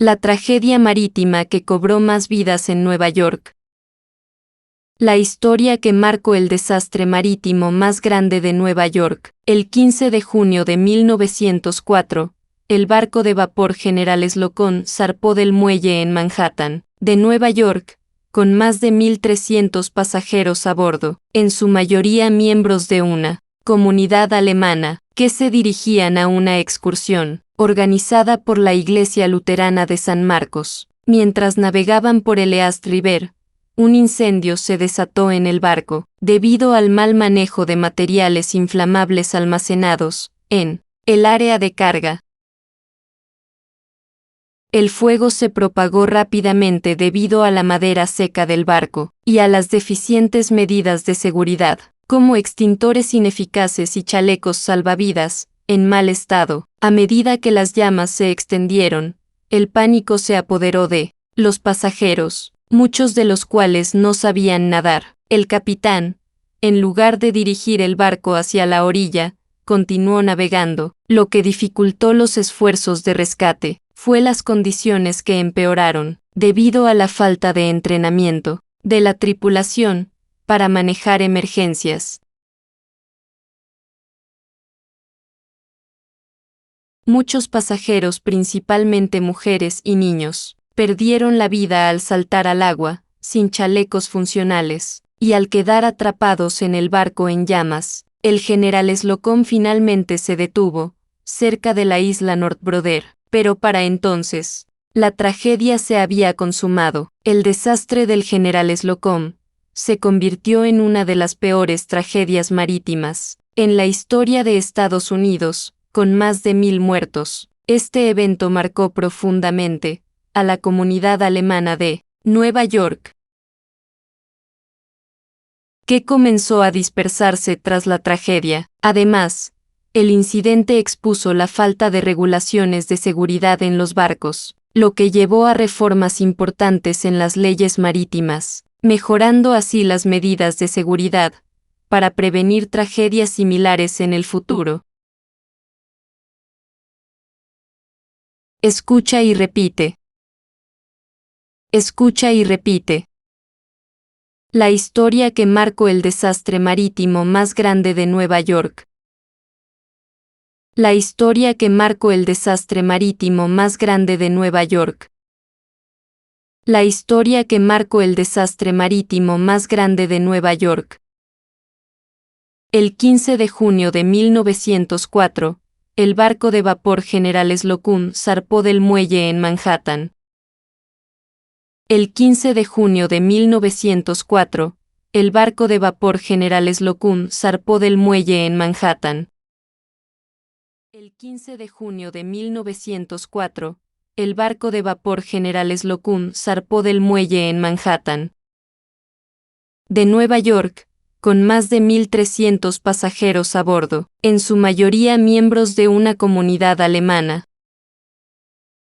La tragedia marítima que cobró más vidas en Nueva York. La historia que marcó el desastre marítimo más grande de Nueva York. El 15 de junio de 1904, el barco de vapor General Slocum zarpó del muelle en Manhattan, de Nueva York, con más de 1.300 pasajeros a bordo, en su mayoría miembros de una comunidad alemana, que se dirigían a una excursión organizada por la Iglesia Luterana de San Marcos. Mientras navegaban por el East River, un incendio se desató en el barco, debido al mal manejo de materiales inflamables almacenados en el área de carga. El fuego se propagó rápidamente debido a la madera seca del barco y a las deficientes medidas de seguridad, como extintores ineficaces y chalecos salvavidas, en mal estado. A medida que las llamas se extendieron, el pánico se apoderó de los pasajeros, muchos de los cuales no sabían nadar. El capitán, en lugar de dirigir el barco hacia la orilla, continuó navegando, lo que dificultó los esfuerzos de rescate. Fue las condiciones que empeoraron, debido a la falta de entrenamiento de la tripulación para manejar emergencias. Muchos pasajeros, principalmente mujeres y niños, perdieron la vida al saltar al agua, sin chalecos funcionales, y al quedar atrapados en el barco en llamas. El General Slocum finalmente se detuvo, cerca de la isla North Brother, pero para entonces, la tragedia se había consumado. El desastre del General Slocum se convirtió en una de las peores tragedias marítimas en la historia de Estados Unidos, con más de 1.000 muertos. Este evento marcó profundamente a la comunidad alemana de Nueva York, que comenzó a dispersarse tras la tragedia. Además, el incidente expuso la falta de regulaciones de seguridad en los barcos, lo que llevó a reformas importantes en las leyes marítimas, mejorando así las medidas de seguridad para prevenir tragedias similares en el futuro. Escucha y repite. Escucha y repite. La historia que marcó el desastre marítimo más grande de Nueva York. La historia que marcó el desastre marítimo más grande de Nueva York. La historia que marcó el desastre marítimo más grande de Nueva York. El 15 de junio de 1904, el barco de vapor General Slocum zarpó del muelle en Manhattan. El 15 de junio de 1904, el barco de vapor General Slocum zarpó del muelle en Manhattan. El 15 de junio de 1904, el barco de vapor General Slocum zarpó del muelle en Manhattan, de Nueva York, con más de 1.300 pasajeros a bordo, en su mayoría miembros de una comunidad alemana.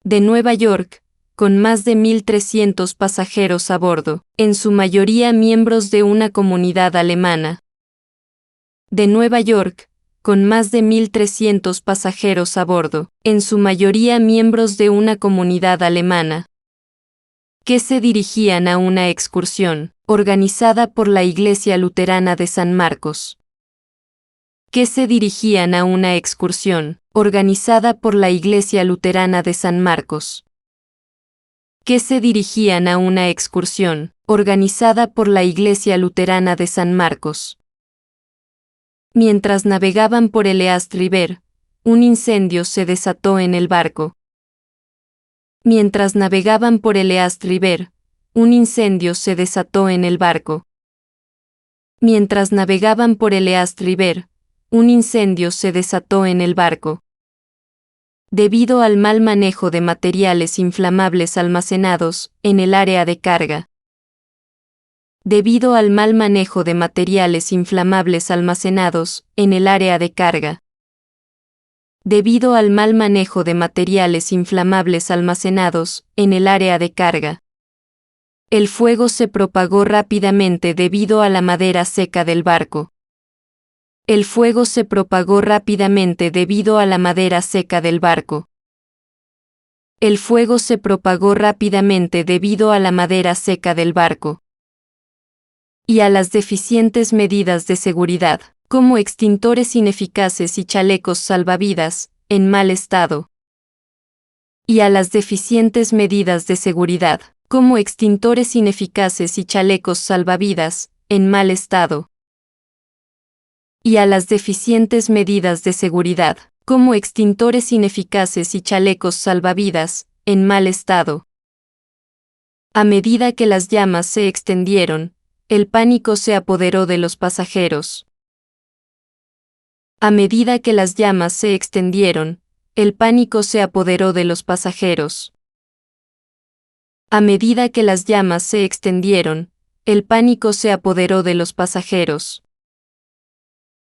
De Nueva York, con más de 1.300 pasajeros a bordo, en su mayoría miembros de una comunidad alemana. De Nueva York, con más de 1.300 pasajeros a bordo, en su mayoría miembros de una comunidad alemana, que se dirigían a una excursión organizada por la Iglesia Luterana de San Marcos. Que se dirigían a una excursión organizada por la Iglesia Luterana de San Marcos. Que se dirigían a una excursión organizada por la Iglesia Luterana de San Marcos. Mientras navegaban por el East River, un incendio se desató en el barco. Mientras navegaban por el East River, un incendio se desató en el barco. Mientras navegaban por el East River, un incendio se desató en el barco. Debido al mal manejo de materiales inflamables almacenados en el área de carga. Debido al mal manejo de materiales inflamables almacenados en el área de carga. Debido al mal manejo de materiales inflamables almacenados en el área de carga. El fuego se propagó rápidamente debido a la madera seca del barco. El fuego se propagó rápidamente debido a la madera seca del barco. El fuego se propagó rápidamente debido a la madera seca del barco y a las deficientes medidas de seguridad, como extintores ineficaces y chalecos salvavidas, en mal estado. Y a las deficientes medidas de seguridad, como extintores ineficaces y chalecos salvavidas, en mal estado. Y a las deficientes medidas de seguridad, como extintores ineficaces y chalecos salvavidas, en mal estado. A medida que las llamas se extendieron, el pánico se apoderó de los pasajeros. A medida que las llamas se extendieron, el pánico se apoderó de los pasajeros. A medida que las llamas se extendieron, el pánico se apoderó de los pasajeros,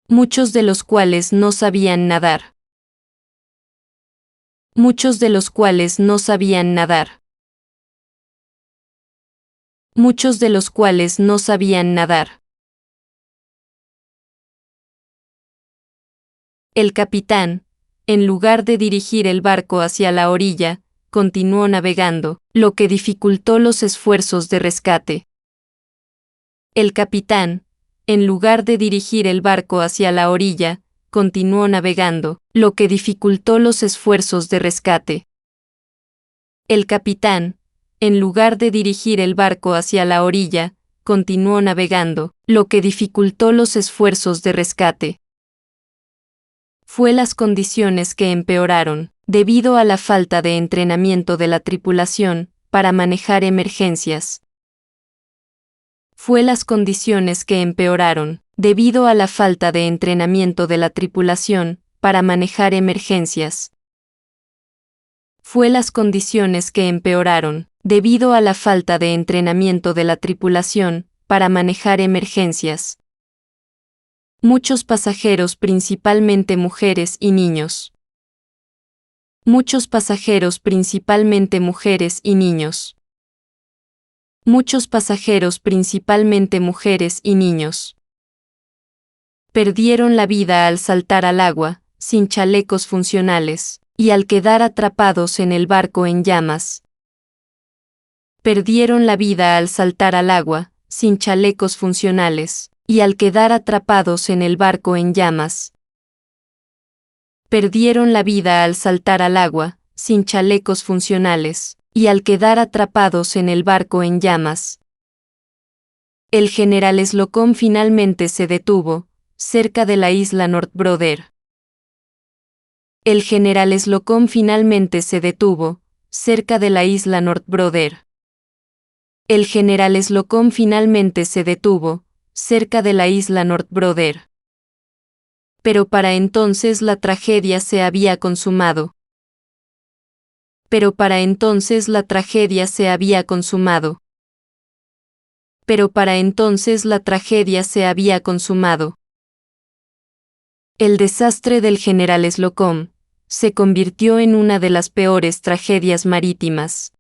muchos de los cuales no sabían nadar. Muchos de los cuales no sabían nadar. Muchos de los cuales no sabían nadar. El capitán, en lugar de dirigir el barco hacia la orilla, continuó navegando, lo que dificultó los esfuerzos de rescate. El capitán, en lugar de dirigir el barco hacia la orilla, continuó navegando, lo que dificultó los esfuerzos de rescate. El capitán, en lugar de dirigir el barco hacia la orilla, continuó navegando, lo que dificultó los esfuerzos de rescate. Fue las condiciones que empeoraron, debido a la falta de entrenamiento de la tripulación, para manejar emergencias. Fue las condiciones que empeoraron, debido a la falta de entrenamiento de la tripulación, para manejar emergencias. Fue las condiciones que empeoraron, debido a la falta de entrenamiento de la tripulación, para manejar emergencias. Muchos pasajeros, principalmente mujeres y niños. Muchos pasajeros, principalmente mujeres y niños. Muchos pasajeros, principalmente mujeres y niños. Perdieron la vida al saltar al agua, sin chalecos funcionales, y al quedar atrapados en el barco en llamas. Perdieron la vida al saltar al agua, sin chalecos funcionales, y al quedar atrapados en el barco en llamas. Perdieron la vida al saltar al agua, sin chalecos funcionales, y al quedar atrapados en el barco en llamas. El general Slocum finalmente se detuvo, cerca de la isla Northbrother. El general Slocum finalmente se detuvo, cerca de la isla Northbrother. El general Slocum finalmente se detuvo, cerca de la isla Northbrother. Pero para entonces la tragedia se había consumado. Pero para entonces la tragedia se había consumado. Pero para entonces la tragedia se había consumado. El desastre del general Slocum se convirtió en una de las peores tragedias marítimas.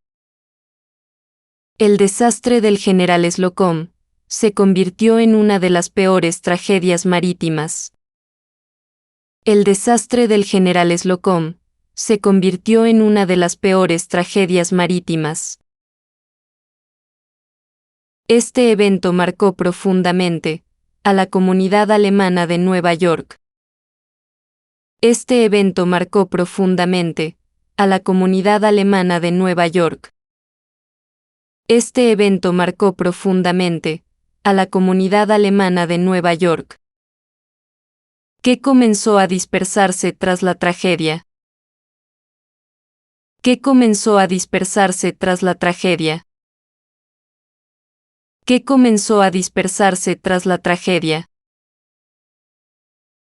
El desastre del general Slocum se convirtió en una de las peores tragedias marítimas. El desastre del general Slocum se convirtió en una de las peores tragedias marítimas. Este evento marcó profundamente a la comunidad alemana de Nueva York. Este evento marcó profundamente a la comunidad alemana de Nueva York. Este evento marcó profundamente a la comunidad alemana de Nueva York, que comenzó a dispersarse tras la tragedia. Que comenzó a dispersarse tras la tragedia. Que comenzó a dispersarse tras la tragedia.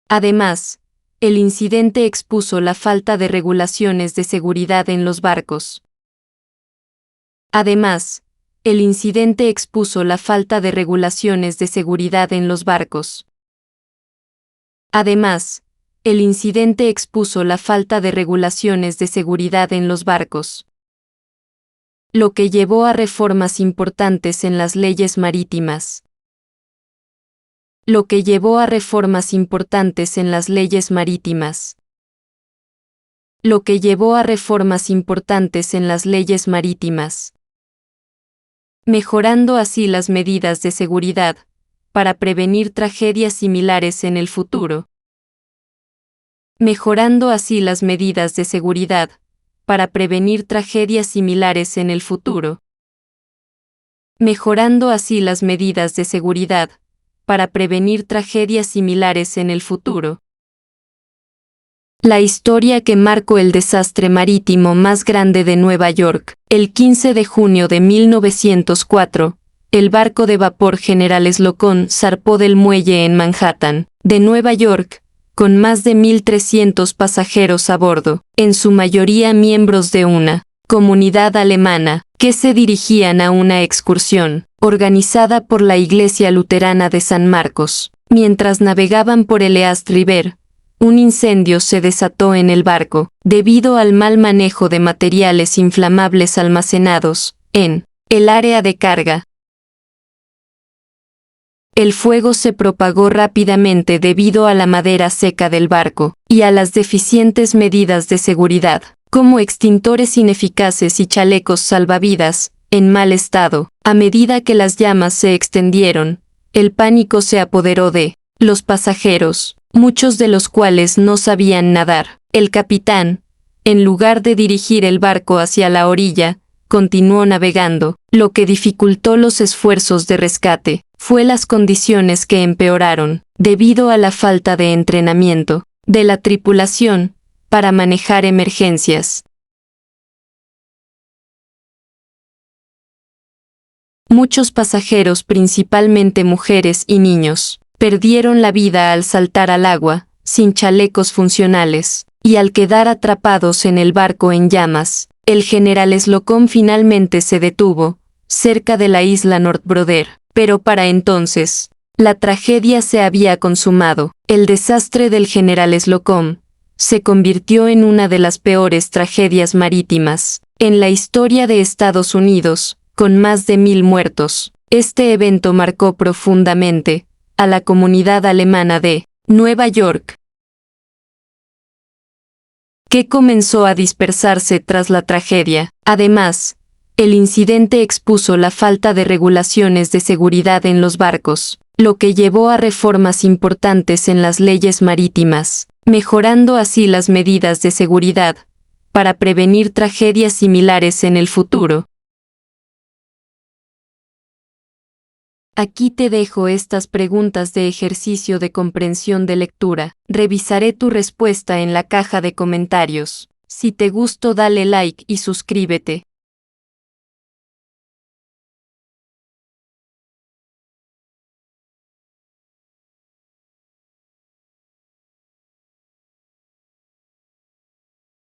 Además, el incidente expuso la falta de regulaciones de seguridad en los barcos. Además, el incidente expuso la falta de regulaciones de seguridad en los barcos. Además, el incidente expuso la falta de regulaciones de seguridad en los barcos, lo que llevó a reformas importantes en las leyes marítimas. Lo que llevó a reformas importantes en las leyes marítimas. lo que llevó a reformas importantes en las leyes marítimas, mejorando así las medidas de seguridad, para prevenir tragedias similares en el futuro. Mejorando así las medidas de seguridad, para prevenir tragedias similares en el futuro. Mejorando así las medidas de seguridad, para prevenir tragedias similares en el futuro. La historia que marcó el desastre marítimo más grande de Nueva York. El 15 de junio de 1904, el barco de vapor General Slocum zarpó del muelle en Manhattan, de Nueva York, con más de 1.300 pasajeros a bordo, en su mayoría miembros de una comunidad alemana, que se dirigían a una excursión, organizada por la Iglesia Luterana de San Marcos. Mientras navegaban por el East River, un incendio se desató en el barco, debido al mal manejo de materiales inflamables almacenados en el área de carga. El fuego se propagó rápidamente debido a la madera seca del barco y a las deficientes medidas de seguridad, como extintores ineficaces y chalecos salvavidas, en mal estado. A medida que las llamas se extendieron, el pánico se apoderó de los pasajeros, muchos de los cuales no sabían nadar. El capitán, en lugar de dirigir el barco hacia la orilla, continuó navegando, lo que dificultó los esfuerzos de rescate. Fue las condiciones que empeoraron, debido a la falta de entrenamiento de la tripulación para manejar emergencias. Muchos pasajeros, principalmente mujeres y niños, perdieron la vida al saltar al agua, sin chalecos funcionales, y al quedar atrapados en el barco en llamas. El General Slocum finalmente se detuvo, cerca de la isla North Brother, pero para entonces, la tragedia se había consumado. El desastre del General Slocum se convirtió en una de las peores tragedias marítimas en la historia de Estados Unidos, con más de 1.000 muertos. Este evento marcó profundamente a la comunidad alemana de Nueva York, que comenzó a dispersarse tras la tragedia. Además, el incidente expuso la falta de regulaciones de seguridad en los barcos, lo que llevó a reformas importantes en las leyes marítimas, mejorando así las medidas de seguridad, para prevenir tragedias similares en el futuro. Aquí te dejo estas preguntas de ejercicio de comprensión de lectura. Revisaré tu respuesta en la caja de comentarios. Si te gustó, dale like y suscríbete.